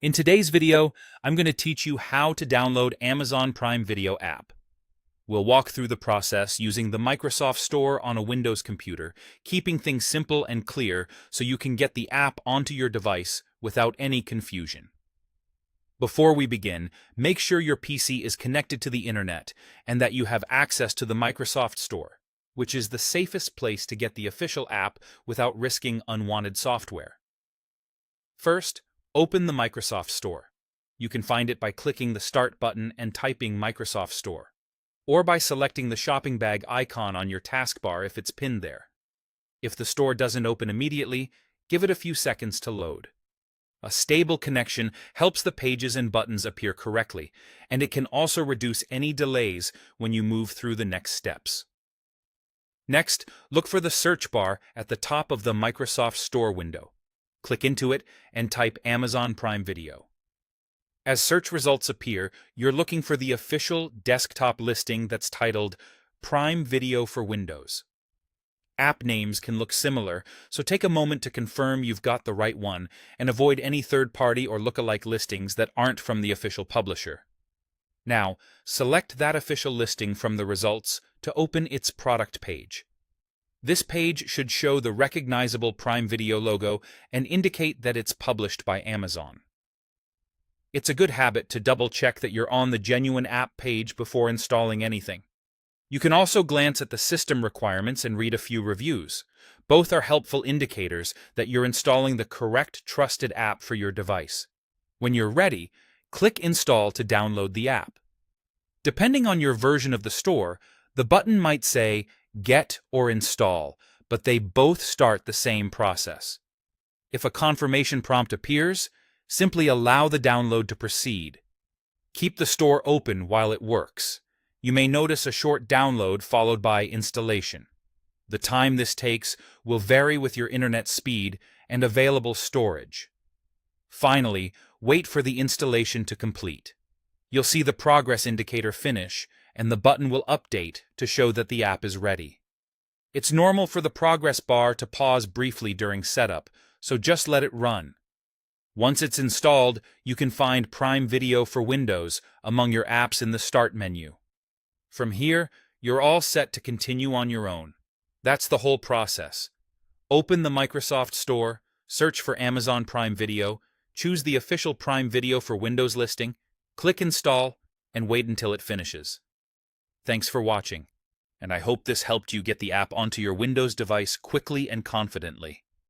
In today's video, I'm going to teach you how to download Amazon Prime Video app. We'll walk through the process using the Microsoft Store on a Windows computer, keeping things simple and clear so you can get the app onto your device without any confusion. Before we begin, make sure your PC is connected to the internet and that you have access to the Microsoft Store, which is the safest place to get the official app without risking unwanted software. First, open the Microsoft Store. You can find it by clicking the Start button and typing Microsoft Store, or by selecting the shopping bag icon on your taskbar if it's pinned there. If the store doesn't open immediately, give it a few seconds to load. A stable connection helps the pages and buttons appear correctly, and it can also reduce any delays when you move through the next steps. Next, look for the search bar at the top of the Microsoft Store window. Click into it and type Amazon Prime Video. As search results appear, you're looking for the official desktop listing that's titled Prime Video for Windows. App names can look similar, so take a moment to confirm you've got the right one and avoid any third-party or lookalike listings that aren't from the official publisher. Now, select that official listing from the results to open its product page. This page should show the recognizable Prime Video logo and indicate that it's published by Amazon. It's a good habit to double-check that you're on the genuine app page before installing anything. You can also glance at the system requirements and read a few reviews. Both are helpful indicators that you're installing the correct trusted app for your device. When you're ready, click Install to download the app. Depending on your version of the store, the button might say Get or Install, but they both start the same process. If a confirmation prompt appears, simply allow the download to proceed. Keep the store open while it works. You may notice a short download followed by installation. The time this takes will vary with your internet speed and available storage. Finally, wait for the installation to complete. You'll see the progress indicator finish, and the button will update to show that the app is ready. It's normal for the progress bar to pause briefly during setup, so just let it run. Once it's installed, you can find Prime Video for Windows among your apps in the Start menu. From here, you're all set to continue on your own. That's the whole process. Open the Microsoft Store, search for Amazon Prime Video, choose the official Prime Video for Windows listing, click Install, and wait until it finishes. Thanks for watching, and I hope this helped you get the app onto your Windows device quickly and confidently.